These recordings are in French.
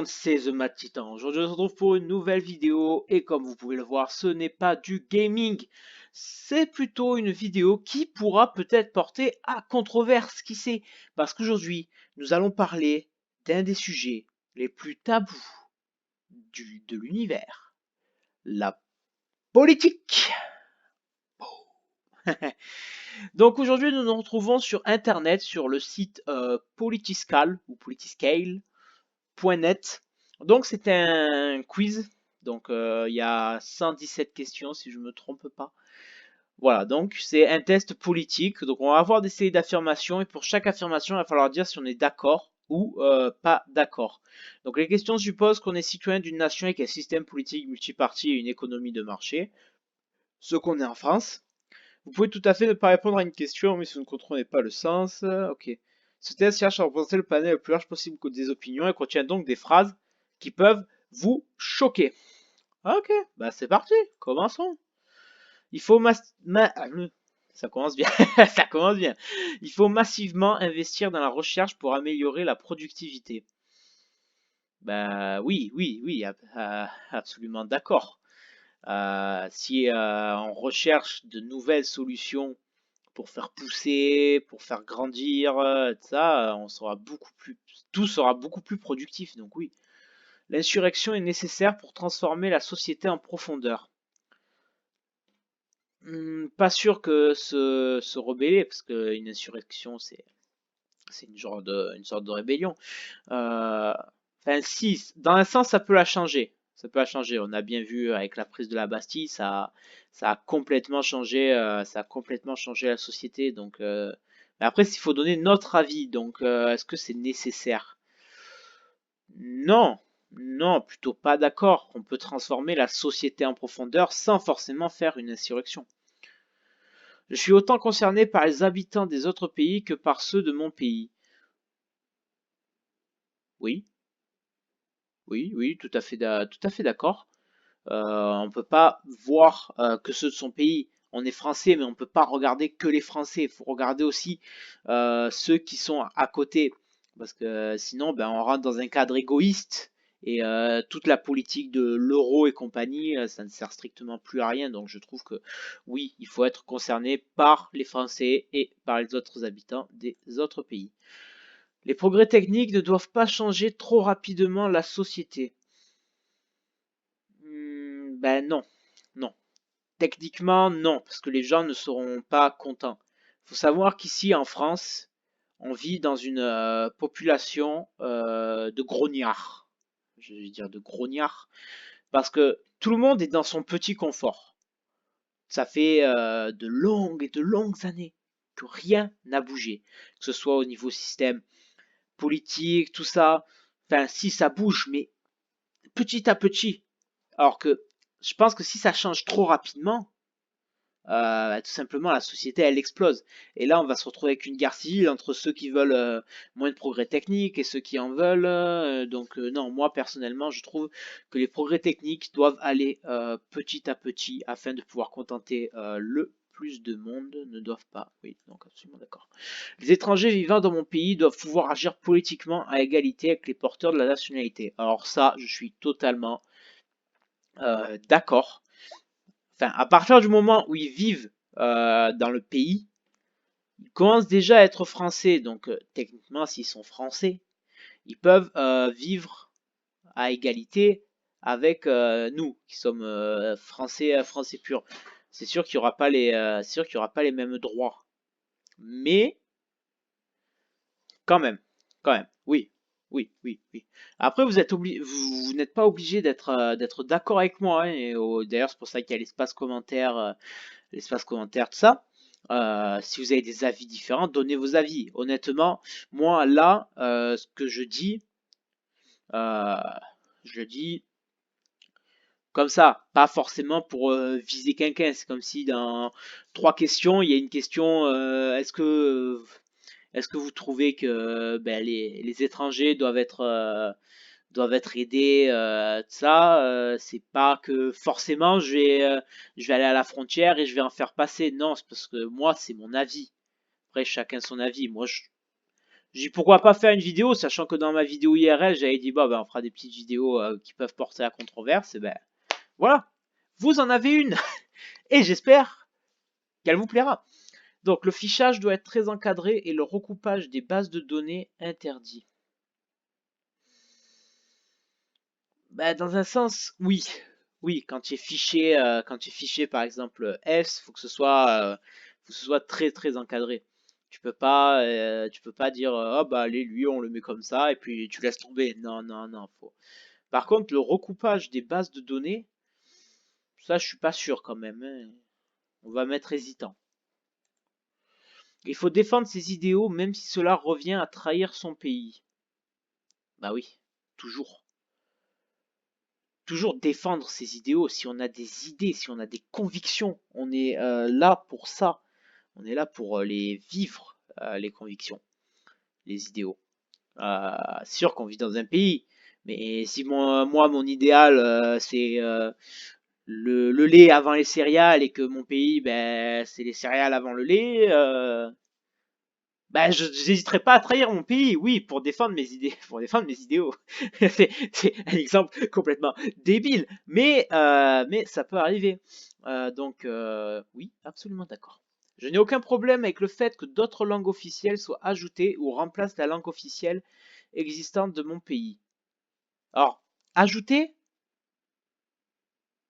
monde, c'est The Mad Titan. Aujourd'hui, on se retrouve pour une nouvelle vidéo et comme vous pouvez le voir, ce n'est pas du gaming. C'est plutôt une vidéo qui pourra peut-être porter à controverse, qui sait. Parce qu'aujourd'hui, nous allons parler d'un des sujets les plus tabous de l'univers. La politique. Donc aujourd'hui, nous nous retrouvons sur Internet, sur le site Politiscal ou Politiscale.net. Donc c'est un quiz. Donc il y a 117 questions si je ne me trompe pas. Voilà, donc c'est un test politique. Donc on va avoir des séries d'affirmations et pour chaque affirmation, il va falloir dire si on est d'accord ou pas d'accord. Donc les questions supposent qu'on est citoyen d'une nation avec un système politique multiparti et une économie de marché. Ce qu'on est en France. Vous pouvez tout à fait ne pas répondre à une question, mais si vous ne comprenez pas le sens, ok. Ce test cherche à représenter le panel le plus large possible des opinions et contient donc des phrases qui peuvent vous choquer. Ok, bah c'est parti, commençons. Il faut ça commence bien, ça commence bien. Il faut massivement investir dans la recherche pour améliorer la productivité. Bah oui, absolument d'accord. Si on recherche de nouvelles solutions pour faire pousser, pour faire grandir, ça, on sera tout sera beaucoup plus productif. Donc oui, l'insurrection est nécessaire pour transformer la société en profondeur. Pas sûr que se rebeller, parce qu'une insurrection, c'est une sorte de rébellion. Enfin, si, dans un sens, ça peut la changer. Ça peut la changer. On a bien vu avec la prise de la Bastille, ça a complètement changé, ça a complètement changé la société. Donc, mais après, il faut donner notre avis. Donc, est-ce que c'est nécessaire? Non, non, plutôt pas d'accord. On peut transformer la société en profondeur sans forcément faire une insurrection. Je suis autant concerné par les habitants des autres pays que par ceux de mon pays. Oui, oui, tout à fait d'accord. On peut pas voir que ceux de son pays. On est français, mais on peut pas regarder que les Français. Il faut regarder aussi ceux qui sont à côté, parce que sinon, ben, on rentre dans un cadre égoïste et toute la politique de l'euro et compagnie, ça ne sert strictement plus à rien. Donc, je trouve que oui, il faut être concerné par les Français et par les autres habitants des autres pays. Les progrès techniques ne doivent pas changer trop rapidement la société. Ben non, non. Techniquement, non, parce que les gens ne seront pas contents. Il faut savoir qu'ici en France, on vit dans une population de grognards. Je vais dire de grognards, parce que tout le monde est dans son petit confort. Ça fait de longues et de longues années que rien n'a bougé, que ce soit au niveau système politique, tout ça. Enfin, si ça bouge, mais petit à petit. Alors que je pense que si ça change trop rapidement, tout simplement la société elle explose. Et là on va se retrouver avec une guerre civile entre ceux qui veulent moins de progrès techniques et ceux qui en veulent. Donc non, moi personnellement je trouve que les progrès techniques doivent aller petit à petit afin de pouvoir contenter le plus de monde, ne doivent pas. Oui, donc absolument d'accord. Les étrangers vivant dans mon pays doivent pouvoir agir politiquement à égalité avec les porteurs de la nationalité. Alors ça, je suis totalement d'accord. Enfin, à partir du moment où ils vivent dans le pays, ils commencent déjà à être français. Donc, techniquement, s'ils sont français, ils peuvent vivre à égalité avec nous, qui sommes français, français purs. C'est sûr qu'il n'y aura pas c'est sûr qu'il y aura pas les mêmes droits, mais quand même, quand même, oui, oui. Après, vous n'êtes pas obligé d'être d'accord avec moi. Hein, et d'ailleurs, c'est pour ça qu'il y a l'espace commentaire, tout ça. Si vous avez des avis différents, donnez vos avis. Honnêtement, moi là, ce que euh, je dis comme ça, pas forcément pour viser quelqu'un. C'est comme si dans trois questions, il y a une question est-ce que vous trouvez que ben, les étrangers doivent être aidés, tout ça, c'est pas que forcément je vais aller à la frontière et je vais en faire passer. Non, c'est parce que moi, c'est mon avis. Après, chacun son avis. Moi, J'ai dit pourquoi pas faire une vidéo, sachant que dans ma vidéo IRL, j'avais dit bah ben, on fera des petites vidéos qui peuvent porter à controverse. Et ben voilà, vous en avez une et j'espère qu'elle vous plaira. Donc le fichage doit être très encadré et le recoupage des bases de données interdit. Ben, dans un sens, oui. Oui, quand tu es fiché par exemple S, faut que ce soit très très encadré. Tu peux pas dire, oh bah allez lui on le met comme ça et puis tu laisses tomber. Non, non, non, faut. Par contre, le recoupage des bases de données, ça je suis pas sûr quand même, hein. On va mettre hésitant. Il faut défendre ses idéaux même si cela revient à trahir son pays. Bah oui, toujours. Toujours défendre ses idéaux. Si on a des idées, si on a des convictions, on est là pour ça. On est là pour les vivre, les convictions, les idéaux. C'est sûr qu'on vit dans un pays, mais si moi mon idéal, c'est le lait avant les céréales et que mon pays, ben, c'est les céréales avant le lait, ben, je n'hésiterai pas à trahir mon pays, oui, pour défendre mes idées, pour défendre mes idéaux. C'est un exemple complètement débile, mais ça peut arriver. Oui, absolument d'accord. Je n'ai aucun problème avec le fait que d'autres langues officielles soient ajoutées ou remplacent la langue officielle existante de mon pays. Alors, ajouter?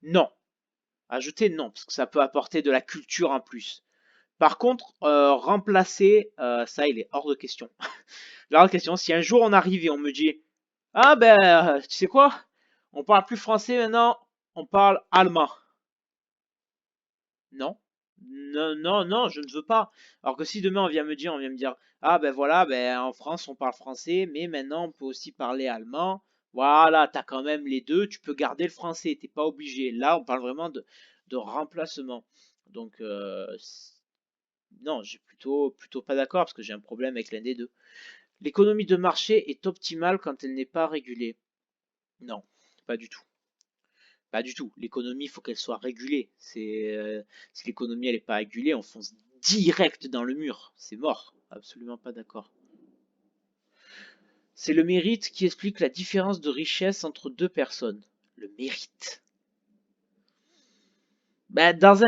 Non. Ajouter, non, parce que ça peut apporter de la culture en plus. Par contre, remplacer, ça, il est hors de question. La question, si un jour on arrive et on me dit, ah ben, tu sais quoi? On parle plus français maintenant, on parle allemand. Non. Non, non, non, je ne veux pas. Alors que si demain on vient me dire, ah ben voilà, ben en France on parle français, mais maintenant on peut aussi parler allemand. Voilà, t'as quand même les deux, tu peux garder le français, t'es pas obligé. Là, on parle vraiment de remplacement. Donc, non, j'ai plutôt pas d'accord parce que j'ai un problème avec l'un des deux. L'économie de marché est optimale quand elle n'est pas régulée. Non, pas du tout. Pas du tout. L'économie, il faut qu'elle soit régulée. Si l'économie elle est pas régulée, on fonce direct dans le mur. C'est mort. Absolument pas d'accord. C'est le mérite qui explique la différence de richesse entre deux personnes. Le mérite. Ben, dans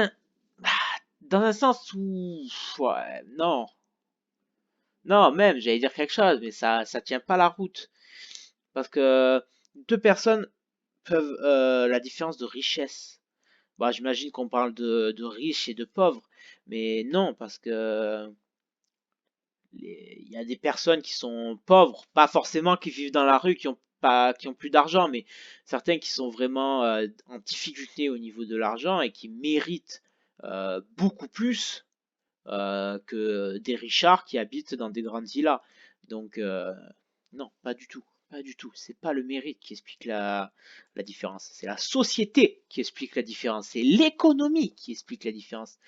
un sens où, ouais, non, non, même, j'allais dire quelque chose, mais ça tient pas la route. Parce que deux personnes peuvent, la différence de richesse. Bah, j'imagine qu'on parle de riches et de pauvres, mais non, parce que il y a des personnes qui sont pauvres, pas forcément qui vivent dans la rue, qui ont plus d'argent, mais certains qui sont vraiment en difficulté au niveau de l'argent et qui méritent beaucoup plus que des richards qui habitent dans des grandes villas. Donc, non, pas du tout. Pas du tout. C'est pas le mérite qui explique la différence. C'est la société qui explique la différence. C'est l'économie qui explique la différence.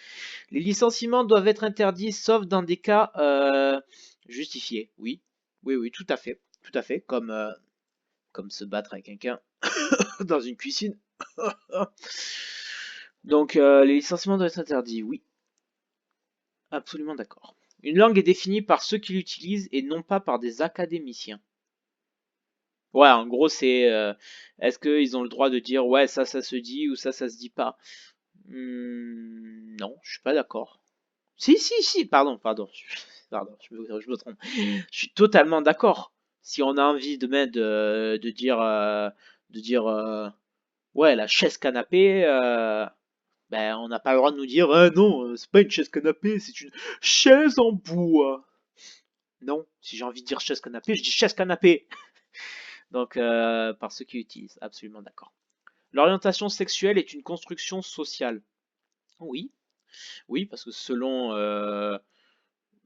Les licenciements doivent être interdits sauf dans des cas justifiés. Oui, oui, oui, tout à fait. Tout à fait. Comme se battre avec quelqu'un dans une cuisine. Donc, les licenciements doivent être interdits. Oui, absolument d'accord. Une langue est définie par ceux qui l'utilisent et non pas par des académiciens. Ouais, en gros, c'est est-ce qu'ils ont le droit de dire ouais, ça se dit ou ça se dit pas? Non, je suis pas d'accord. Si, si, si, pardon, pardon, je me trompe. Je suis totalement d'accord. Si on a envie demain de dire ouais, la chaise canapé, ben, on n'a pas le droit de nous dire, ah non, c'est pas une chaise canapé, c'est une chaise en bois. Non, si j'ai envie de dire chaise canapé, je dis chaise canapé. Donc, par ceux qui l'utilisent, absolument d'accord. L'orientation sexuelle est une construction sociale. Oui, oui, parce que selon,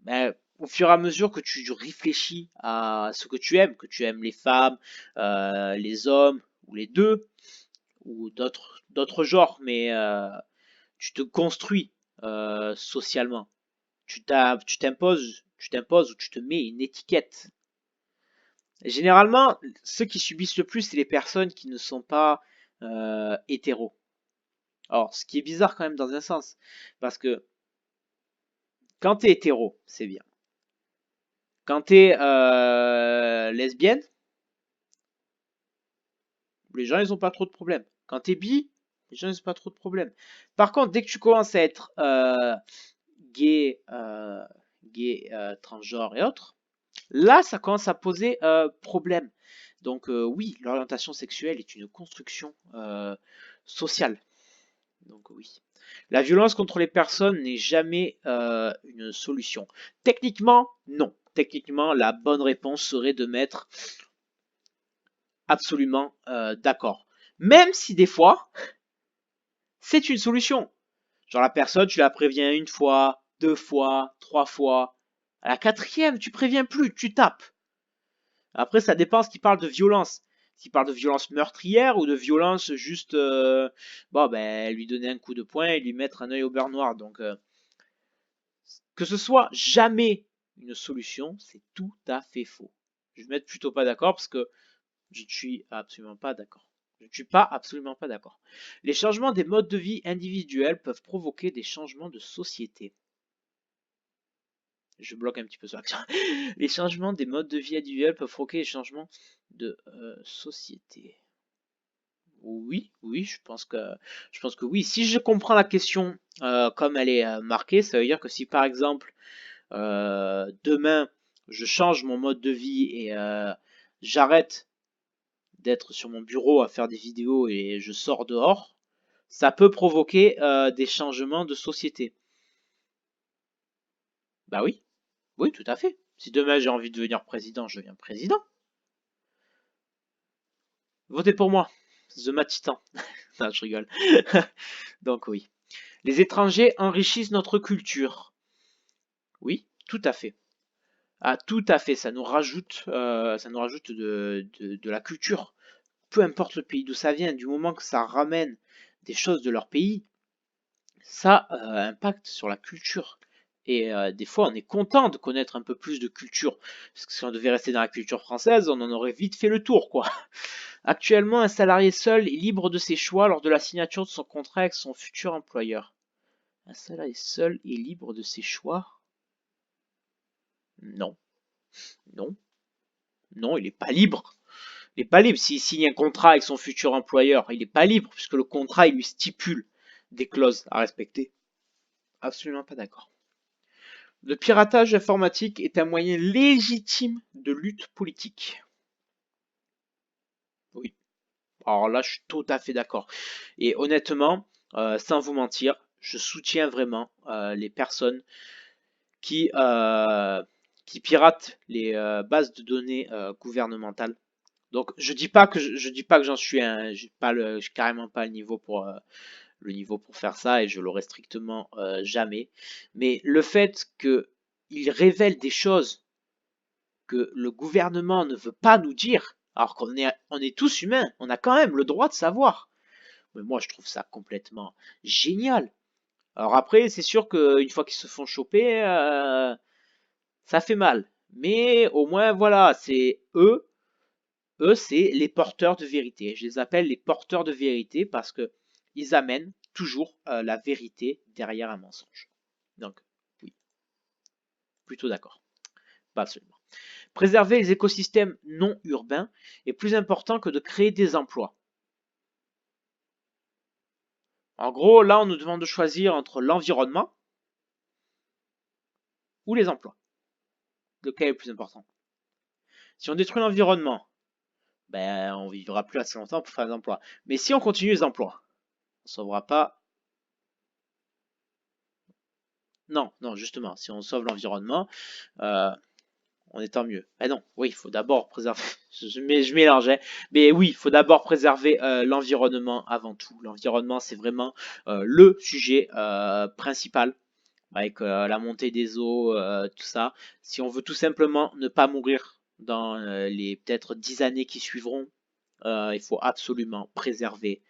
ben, au fur et à mesure que tu réfléchis à ce que tu aimes les femmes, les hommes, ou les deux, ou d'autres genres, mais tu te construis socialement. Tu t'imposes ou tu te mets une étiquette. Et généralement, ceux qui subissent le plus, c'est les personnes qui ne sont pas hétéros. Alors, ce qui est bizarre quand même dans un sens, parce que quand t'es hétéro, c'est bien. Quand t'es lesbienne, les gens ils ont pas trop de problèmes. Quand t'es bi, les gens ils ont pas trop de problèmes. Par contre, dès que tu commences à être gay, transgenre et autres, là ça commence à poser problème. Donc oui, l'orientation sexuelle est une construction sociale. Donc oui. La violence contre les personnes n'est jamais une solution. Techniquement, non. Techniquement, la bonne réponse serait de mettre absolument d'accord. Même si des fois, c'est une solution. Genre la personne, tu la préviens une fois, deux fois, trois fois. À la quatrième, tu préviens plus, tu tapes. Après, ça dépend ce qu'il parle de violence. S'il parle de violence meurtrière ou de violence juste, bon, ben, lui donner un coup de poing et lui mettre un œil au beurre noir. Donc, que ce soit jamais une solution, c'est tout à fait faux. Je vais mettre plutôt pas d'accord parce que je ne suis absolument pas d'accord. Je ne suis pas absolument pas d'accord. Les changements des modes de vie individuels peuvent provoquer des changements de société. Je bloque un petit peu ça. Les changements des modes de vie individuels peuvent provoquer des changements de société. Oui, oui, je pense que oui. Si je comprends la question comme elle est marquée, ça veut dire que si par exemple demain je change mon mode de vie et j'arrête d'être sur mon bureau à faire des vidéos et je sors dehors, ça peut provoquer des changements de société. Bah oui, oui, tout à fait. Si demain j'ai envie de devenir président, je deviens président. Votez pour moi, The Matitan. Non, je rigole. Donc oui. Les étrangers enrichissent notre culture. Oui, tout à fait. Ah, tout à fait. Ça nous rajoute de la culture. Peu importe le pays d'où ça vient, du moment que ça ramène des choses de leur pays, ça impacte sur la culture. Et des fois, on est content de connaître un peu plus de culture. Parce que si on devait rester dans la culture française, on en aurait vite fait le tour, quoi. Actuellement, un salarié seul est libre de ses choix lors de la signature de son contrat avec son futur employeur. Un salarié seul est libre de ses choix? Non, non, non, il n'est pas libre. Il n'est pas libre. S'il signe un contrat avec son futur employeur, il n'est pas libre, puisque le contrat, il lui stipule des clauses à respecter. Absolument pas d'accord. Le piratage informatique est un moyen légitime de lutte politique. Oui. Alors là, je suis tout à fait d'accord. Et honnêtement, sans vous mentir, je soutiens vraiment les personnes qui, qui piratent les bases de données gouvernementales. Donc, je dis pas que j'en suis un, j'ai carrément pas le niveau pour faire ça et je l'aurai strictement jamais. Mais le fait qu'ils révèlent des choses que le gouvernement ne veut pas nous dire, alors on est tous humains, on a quand même le droit de savoir. Mais moi, je trouve ça complètement génial. Alors après, c'est sûr qu'une fois qu'ils se font choper, ça fait mal. Mais au moins, voilà, c'est eux, c'est les porteurs de vérité. Je les appelle les porteurs de vérité parce que ils amènent toujours la vérité derrière un mensonge. Donc, oui, plutôt d'accord. Pas absolument. Préserver les écosystèmes non urbains est plus important que de créer des emplois. En gros, là, on nous demande de choisir entre l'environnement ou les emplois. Lequel est le plus important? Si on détruit l'environnement, ben, on vivra plus assez longtemps pour faire des emplois. Mais si on continue les emplois, on ne sauvera pas. Non, non, justement, si on sauve l'environnement, euh, on est tant mieux. Ben non, oui, il faut d'abord préserver. Je mélangeais. Mais oui, il faut d'abord préserver l'environnement avant tout. L'environnement, c'est vraiment le sujet principal avec la montée des eaux, tout ça. Si on veut tout simplement ne pas mourir dans les peut-être 10 années qui suivront, il faut absolument préserver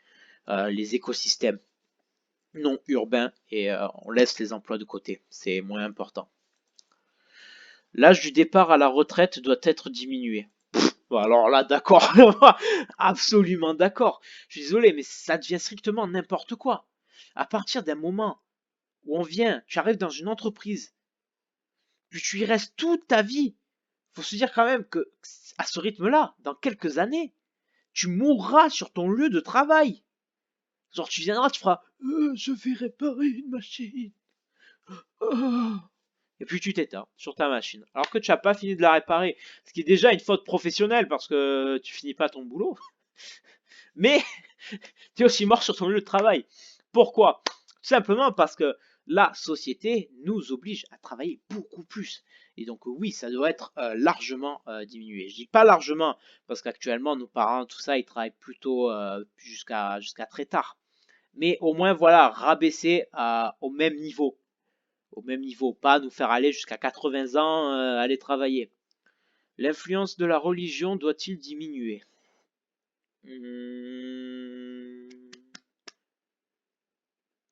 les écosystèmes non urbains et on laisse les emplois de côté. C'est moins important. L'âge du départ à la retraite doit être diminué. Bon, alors là, d'accord, absolument d'accord. Je suis désolé, mais ça devient strictement n'importe quoi. À partir d'un moment où tu arrives dans une entreprise, puis tu y restes toute ta vie, faut se dire quand même que à ce rythme-là, dans quelques années, tu mourras sur ton lieu de travail. Genre, tu viendras, tu feras je vais réparer une machine. Et puis tu t'éteins sur ta machine. Alors que tu n'as pas fini de la réparer. Ce qui est déjà une faute professionnelle parce que tu finis pas ton boulot. Mais tu es aussi mort sur ton lieu de travail. Pourquoi? Tout simplement parce que la société nous oblige à travailler beaucoup plus. Et donc oui, ça doit être largement diminué. Je dis pas largement parce qu'actuellement nos parents, tout ça, ils travaillent plutôt jusqu'à très tard. Mais au moins voilà, rabaisser au même niveau. Au même niveau, pas nous faire aller jusqu'à 80 ans aller travailler. L'influence de la religion doit-il diminuer?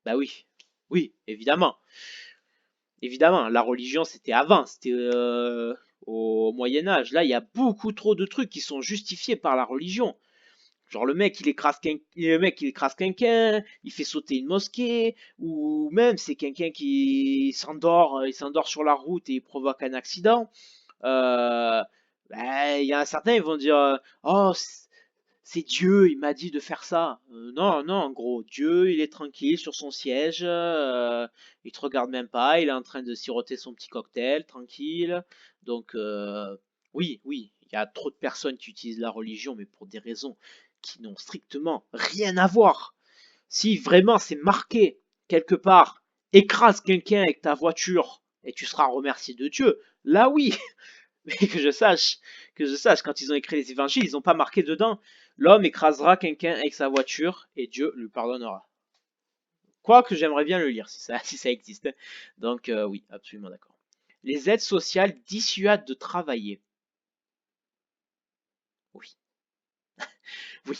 Bah oui, oui, évidemment. Évidemment, la religion c'était avant, c'était au Moyen Âge. Là, il y a beaucoup trop de trucs qui sont justifiés par la religion. Genre le mec il écrase quelqu'un, il fait sauter une mosquée, ou même c'est quelqu'un qui s'endort, il s'endort sur la route et il provoque un accident. Ben, il y a certains ils vont dire oh c'est Dieu, il m'a dit de faire ça. Non, non, en gros, Dieu, il est tranquille sur son siège, il te regarde même pas, il est en train de siroter son petit cocktail, tranquille. Donc, oui, oui, il y a trop de personnes qui utilisent la religion, mais pour des raisons qui n'ont strictement rien à voir. Si vraiment c'est marqué quelque part, écrase quelqu'un avec ta voiture et tu seras remercié de Dieu, là oui, mais que je sache, quand ils ont écrit les évangiles, ils n'ont pas marqué dedans l'homme écrasera quelqu'un avec sa voiture et Dieu lui pardonnera. Quoique j'aimerais bien le lire si ça, si ça existe. Donc oui, absolument d'accord. Les aides sociales dissuadent de travailler. Oui, oui.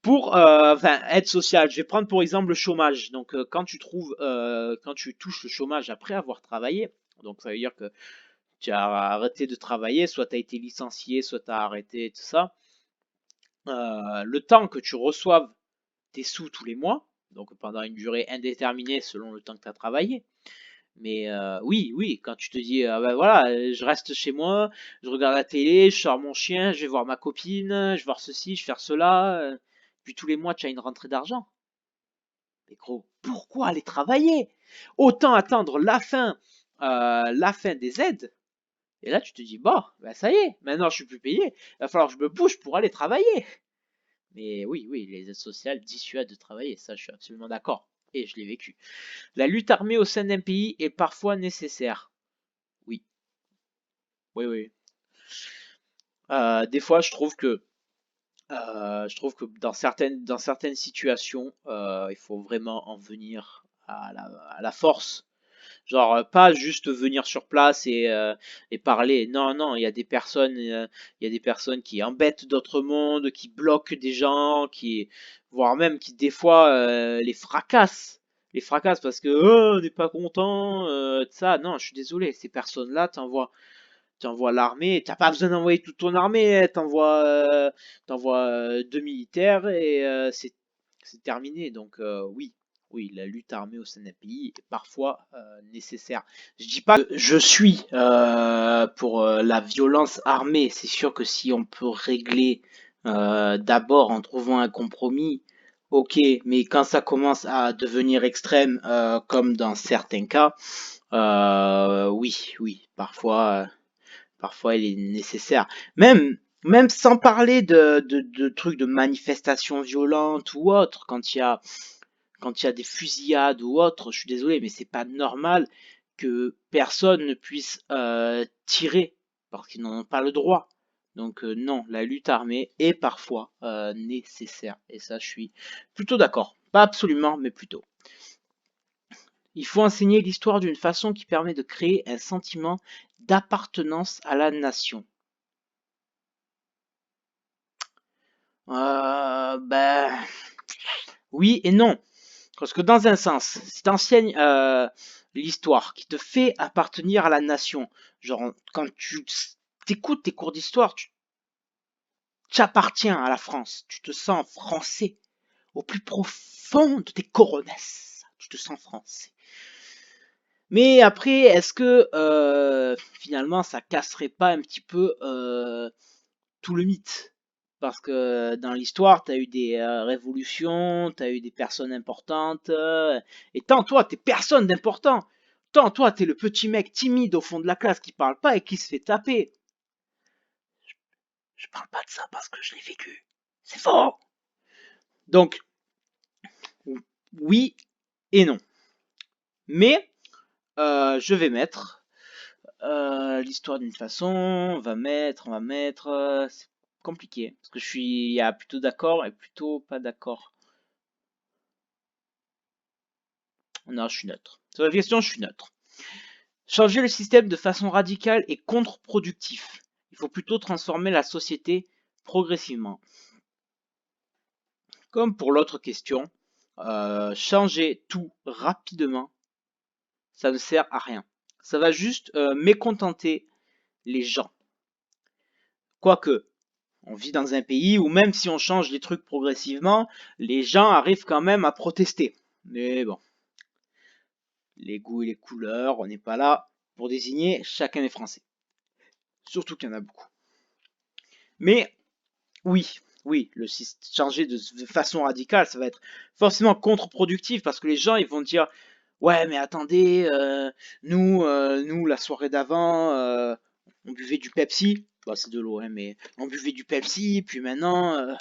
Pour enfin aide sociale, je vais prendre pour exemple le chômage. Donc quand tu touches le chômage après avoir travaillé, donc ça veut dire que tu as arrêté de travailler, soit tu as été licencié, soit tu as arrêté tout ça. Le temps que tu reçoives tes sous tous les mois, donc pendant une durée indéterminée selon le temps que tu as travaillé. Mais oui, oui, quand tu te dis, ah ben voilà, je reste chez moi, je regarde la télé, je sors mon chien, je vais voir ma copine, je vais voir ceci, je vais faire cela, puis tous les mois tu as une rentrée d'argent. Mais gros, pourquoi aller travailler? Autant attendre la fin des aides. Et là tu te dis, bon, ben ça y est, maintenant je suis plus payé, il va falloir que je me bouge pour aller travailler. Mais oui, oui, les aides sociales dissuadent de travailler, ça je suis absolument d'accord. Et je l'ai vécu. La lutte armée au sein d'un pays est parfois nécessaire. Oui, oui, oui. Des fois, je trouve que dans certaines situations, il faut vraiment en venir à la force. Genre, pas juste venir sur place et parler. Non, non, il y a des personnes qui embêtent d'autres mondes, qui bloquent des gens, voire même qui des fois les fracassent. Les fracassent parce que oh, on n'est pas content de ça. Non, je suis désolé, ces personnes-là, t'envoies l'armée, t'as pas besoin d'envoyer toute ton armée, hein, t'envoies deux militaires et c'est terminé. Donc oui, oui, la lutte armée au sein d'un pays est parfois nécessaire. Je dis pas que je suis pour la violence armée. C'est sûr que si on peut régler d'abord en trouvant un compromis, ok, mais quand ça commence à devenir extrême, comme dans certains cas, oui, oui, parfois il est nécessaire. Même sans parler de trucs de manifestations violentes ou autres, quand il y a des fusillades ou autres, je suis désolé, mais c'est pas normal que personne ne puisse tirer parce qu'ils n'en ont pas le droit. Donc non, la lutte armée est parfois nécessaire. Et ça, je suis plutôt d'accord. Pas absolument, mais plutôt. Il faut enseigner l'histoire d'une façon qui permet de créer un sentiment d'appartenance à la nation. Ben, oui et non. Parce que dans un sens, si t'enseignes l'histoire qui te fait appartenir à la nation, genre quand tu t'écoutes tes cours d'histoire, tu appartiens à la France, tu te sens français au plus profond de tes coronesses, tu te sens français. Mais après, est-ce que finalement ça casserait pas un petit peu tout le mythe? Parce que dans l'histoire, t'as eu des révolutions, t'as eu des personnes importantes, et tant toi, t'es personne d'important. Tant toi, t'es le petit mec timide au fond de la classe qui parle pas et qui se fait taper. Je parle pas de ça parce que je l'ai vécu. C'est faux. Donc, oui et non. Mais je vais mettre l'histoire d'une façon, on va mettre, c'est compliqué parce que il y a plutôt d'accord et plutôt pas d'accord. Non, je suis neutre. Sur la question, je suis neutre. Changer le système de façon radicale est contre-productif. Il faut plutôt transformer la société progressivement. Comme pour l'autre question, changer tout rapidement, ça ne sert à rien. Ça va juste mécontenter les gens. Quoique, on vit dans un pays où même si on change les trucs progressivement, les gens arrivent quand même à protester. Mais bon, les goûts et les couleurs, on n'est pas là pour désigner chacun des Français. Surtout qu'il y en a beaucoup. Mais oui, oui, changer de façon radicale, ça va être forcément contre-productif parce que les gens ils vont dire ouais mais attendez, nous la soirée d'avant, on buvait du Pepsi, bah c'est de l'eau hein, mais on buvait du Pepsi, puis maintenant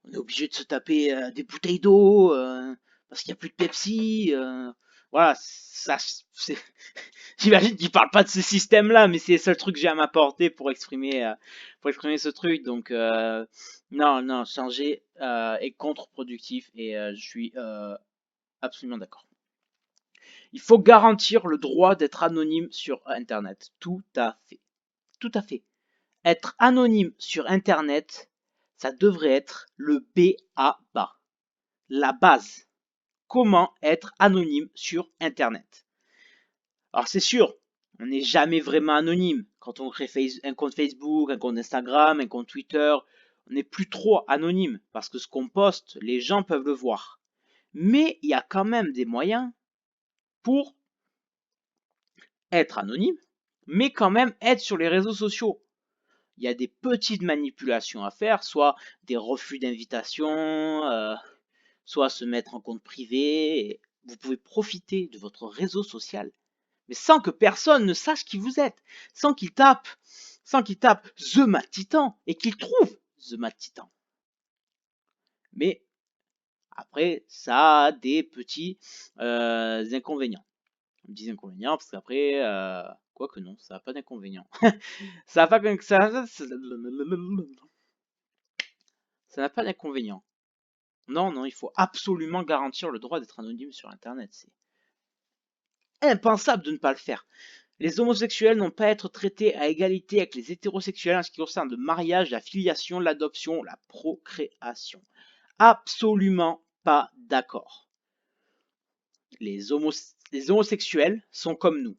on est obligé de se taper des bouteilles d'eau parce qu'il n'y a plus de Pepsi. Voilà, ça c'est j'imagine qu'il parle pas de ce système-là, mais c'est le seul truc que j'ai à m'apporter pour exprimer ce truc. Donc, non, non, changer est contre-productif et je suis absolument d'accord. Il faut garantir le droit d'être anonyme sur Internet. Tout à fait. Tout à fait. Être anonyme sur Internet, ça devrait être le B.A.-ba. La base. Comment être anonyme sur Internet? Alors c'est sûr, on n'est jamais vraiment anonyme. Quand on crée un compte Facebook, un compte Instagram, un compte Twitter, on n'est plus trop anonyme parce que ce qu'on poste, les gens peuvent le voir. Mais il y a quand même des moyens pour être anonyme, mais quand même être sur les réseaux sociaux. Il y a des petites manipulations à faire, soit des refus d'invitation, soit se mettre en compte privé. Vous pouvez profiter de votre réseau social mais sans que personne ne sache qui vous êtes, sans qu'il tape The Mad Titan et qu'il trouve The Mad Titan. Mais après, ça a des petits inconvénients. On me dit inconvénients parce qu'après, quoique non, ça n'a pas d'inconvénients. ça n'a pas ça n'a pas d'inconvénients. Non, non, il faut absolument garantir le droit d'être anonyme sur Internet. C'est impensable de ne pas le faire. Les homosexuels n'ont pas à être traités à égalité avec les hétérosexuels en ce qui concerne le mariage, la filiation, l'adoption, la procréation. Absolument pas d'accord. Les homosexuels sont comme nous,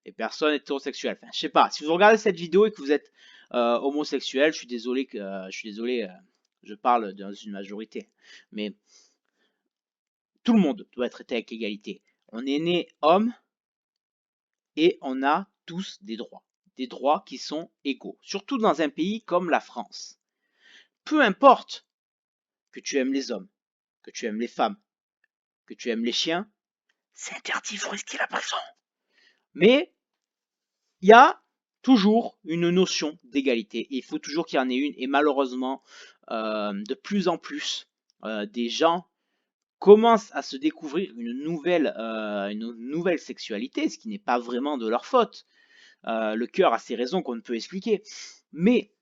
les personnes hétérosexuelles. Enfin, je sais pas, si vous regardez cette vidéo et que vous êtes homosexuel, je suis désolé, je parle dans une majorité, mais tout le monde doit être traité avec égalité. On est né homme, et on a tous des droits qui sont égaux, surtout dans un pays comme la France. Peu importe que tu aimes les hommes, que tu aimes les femmes, que tu aimes les chiens, c'est interdit, il faut risquer la prison. Mais il y a toujours une notion d'égalité, il faut toujours qu'il y en ait une, et malheureusement, de plus en plus, des gens commencent à se découvrir une nouvelle sexualité, ce qui n'est pas vraiment de leur faute. Le cœur a ses raisons qu'on ne peut expliquer. Mais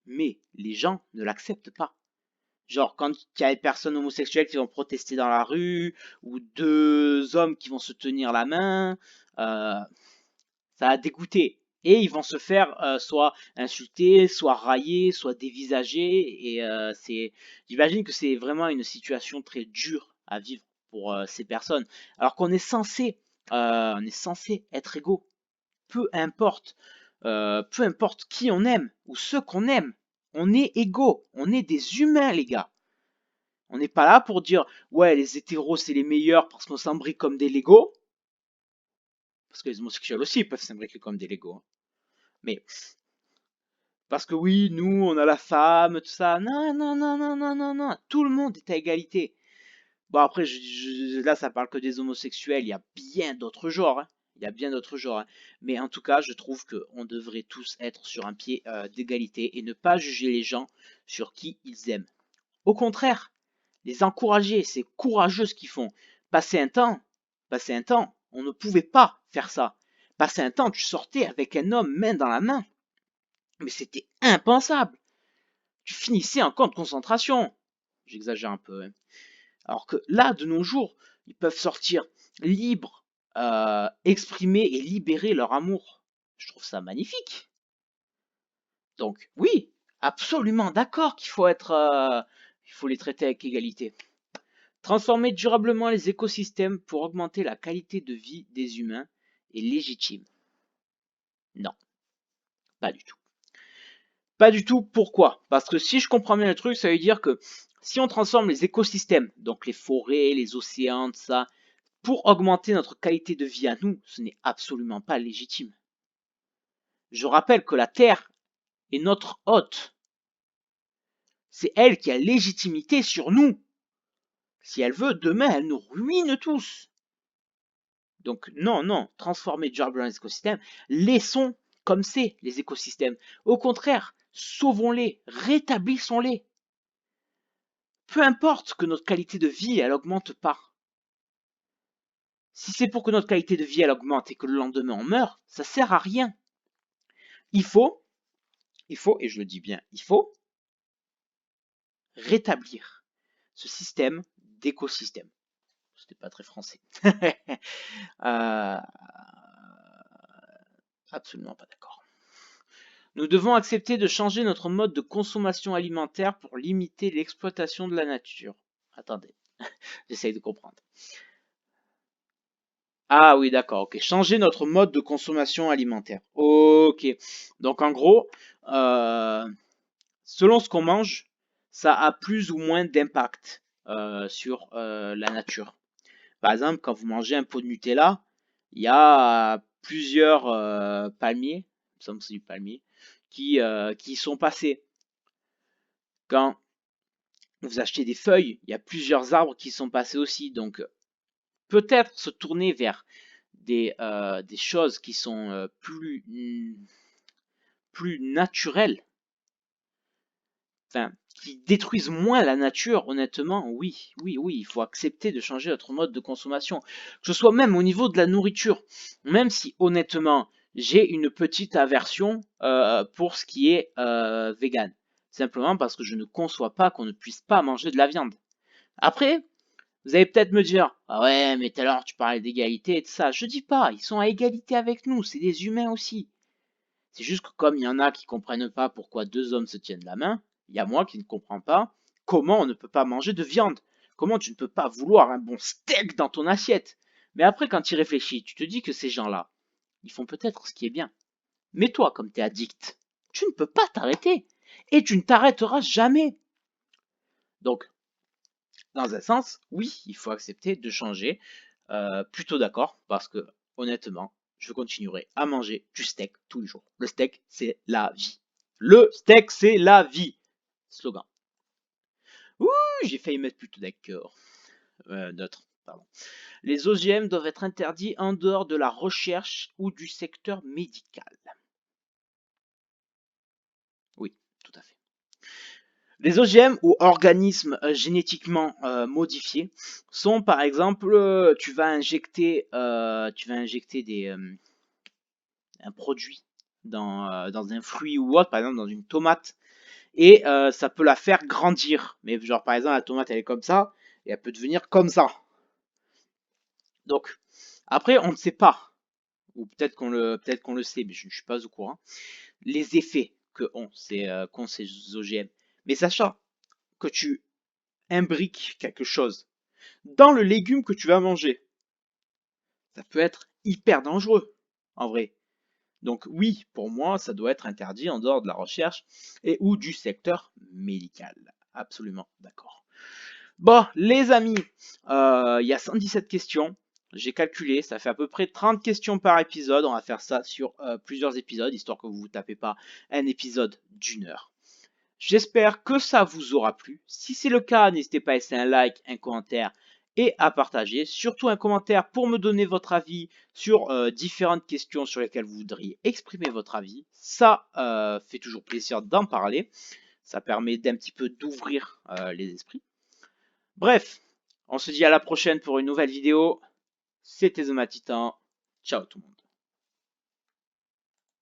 les gens ne l'acceptent pas. Genre, quand il y a des personnes homosexuelles qui vont protester dans la rue, ou deux hommes qui vont se tenir la main, ça a dégoûté. Et ils vont se faire soit insulter, soit railler, soit dévisager. Et j'imagine que c'est vraiment une situation très dure à vivre pour ces personnes. Alors qu'on est censé être égaux. Peu importe qui on aime ou ce qu'on aime, on est égaux, on est des humains les gars. On n'est pas là pour dire ouais les hétéros c'est les meilleurs parce qu'on s'embrique comme des Legos. Parce que les homosexuels aussi peuvent s'imbriquer comme des Legos. Hein. Mais parce que oui, nous, on a la femme, tout ça. Non, non, non, non, non, non, non. Tout le monde est à égalité. Bon, après, là, ça parle que des homosexuels. Il y a bien d'autres genres. Hein. Il y a bien d'autres genres. Hein. Mais en tout cas, je trouve qu'on devrait tous être sur un pied d'égalité et ne pas juger les gens sur qui ils aiment. Au contraire, les encourager. C'est courageux ce qu'ils font. Passer un temps, on ne pouvait pas faire ça. Passer un temps, tu sortais avec un homme main dans la main. Mais c'était impensable. Tu finissais en camp de concentration. J'exagère un peu. Hein. Alors que là, de nos jours, ils peuvent sortir libres, exprimer et libérer leur amour. Je trouve ça magnifique. Donc oui, absolument d'accord qu'il faut il faut les traiter avec égalité. Transformer durablement les écosystèmes pour augmenter la qualité de vie des humains est légitime. Non, pas du tout. Pas du tout. Pourquoi? Parce que si je comprends bien le truc, ça veut dire que si on transforme les écosystèmes, donc les forêts, les océans, tout ça, pour augmenter notre qualité de vie à nous, ce n'est absolument pas légitime. Je rappelle que la Terre est notre hôte. C'est elle qui a légitimité sur nous. Si elle veut, demain, elle nous ruine tous. Donc non, non, transformer durablement les écosystèmes, laissons comme c'est les écosystèmes. Au contraire, sauvons-les, rétablissons-les. Peu importe que notre qualité de vie, elle augmente pas. Si c'est pour que notre qualité de vie, elle augmente et que le lendemain on meurt, ça sert à rien. Il faut, et je le dis bien, il faut rétablir ce système d'écosystème. C'était pas très français. Absolument pas d'accord. Nous devons accepter de changer notre mode de consommation alimentaire pour limiter l'exploitation de la nature. Attendez, j'essaye de comprendre. Ah oui, d'accord, ok. Changer notre mode de consommation alimentaire. Ok. Donc en gros, selon ce qu'on mange, ça a plus ou moins d'impact sur la nature. Par exemple, quand vous mangez un pot de Nutella, il y a plusieurs palmiers, il me semble que c'est du palmier, qui sont passés. Quand vous achetez des feuilles, il y a plusieurs arbres qui sont passés aussi. Donc, peut-être se tourner vers des choses qui sont plus naturelles, enfin, qui détruisent moins la nature, honnêtement, oui, oui, oui, il faut accepter de changer notre mode de consommation. Que ce soit même au niveau de la nourriture, même si honnêtement, j'ai une petite aversion pour ce qui est vegan. Simplement parce que je ne conçois pas qu'on ne puisse pas manger de la viande. Après, vous allez peut-être me dire, ah ouais, mais tout à l'heure tu parlais d'égalité et tout ça. Je dis pas, ils sont à égalité avec nous, c'est des humains aussi. C'est juste que comme il y en a qui comprennent pas pourquoi deux hommes se tiennent la main, il y a moi qui ne comprends pas comment on ne peut pas manger de viande. Comment tu ne peux pas vouloir un bon steak dans ton assiette. Mais après, quand tu y réfléchis, tu te dis que ces gens-là, ils font peut-être ce qui est bien. Mais toi, comme tu es addict, tu ne peux pas t'arrêter. Et tu ne t'arrêteras jamais. Donc, dans un sens, oui, il faut accepter de changer. Plutôt d'accord, parce que honnêtement, je continuerai à manger du steak tous les jours. Le steak, c'est la vie. Le steak, c'est la vie. Slogan. Ouh, j'ai failli mettre plutôt d'accord. Neutre, pardon. Les OGM doivent être interdits en dehors de la recherche ou du secteur médical. Oui, tout à fait. Les OGM ou organismes génétiquement modifiés sont par exemple, tu vas injecter un produit dans un fruit ou autre, par exemple dans une tomate, et ça peut la faire grandir. Mais genre par exemple la tomate elle est comme ça, et elle peut devenir comme ça. Donc après on ne sait pas, ou peut-être qu'on le sait, mais je ne suis pas au courant, les effets qu'ont ces OGM. Mais sachant que tu imbriques quelque chose dans le légume que tu vas manger, ça peut être hyper dangereux, en vrai. Donc oui, pour moi, ça doit être interdit en dehors de la recherche et ou du secteur médical. Absolument d'accord. Bon, les amis, il y a 117 questions. J'ai calculé, ça fait à peu près 30 questions par épisode. On va faire ça sur plusieurs épisodes, histoire que vous ne vous tapez pas un épisode d'1 heure. J'espère que ça vous aura plu. Si c'est le cas, n'hésitez pas à laisser un like, un commentaire et à partager. Surtout un commentaire pour me donner votre avis sur différentes questions sur lesquelles vous voudriez exprimer votre avis. Ça fait toujours plaisir d'en parler. Ça permet d'un petit peu d'ouvrir les esprits. Bref, on se dit à la prochaine pour une nouvelle vidéo. C'était The Titan. Ciao tout le monde.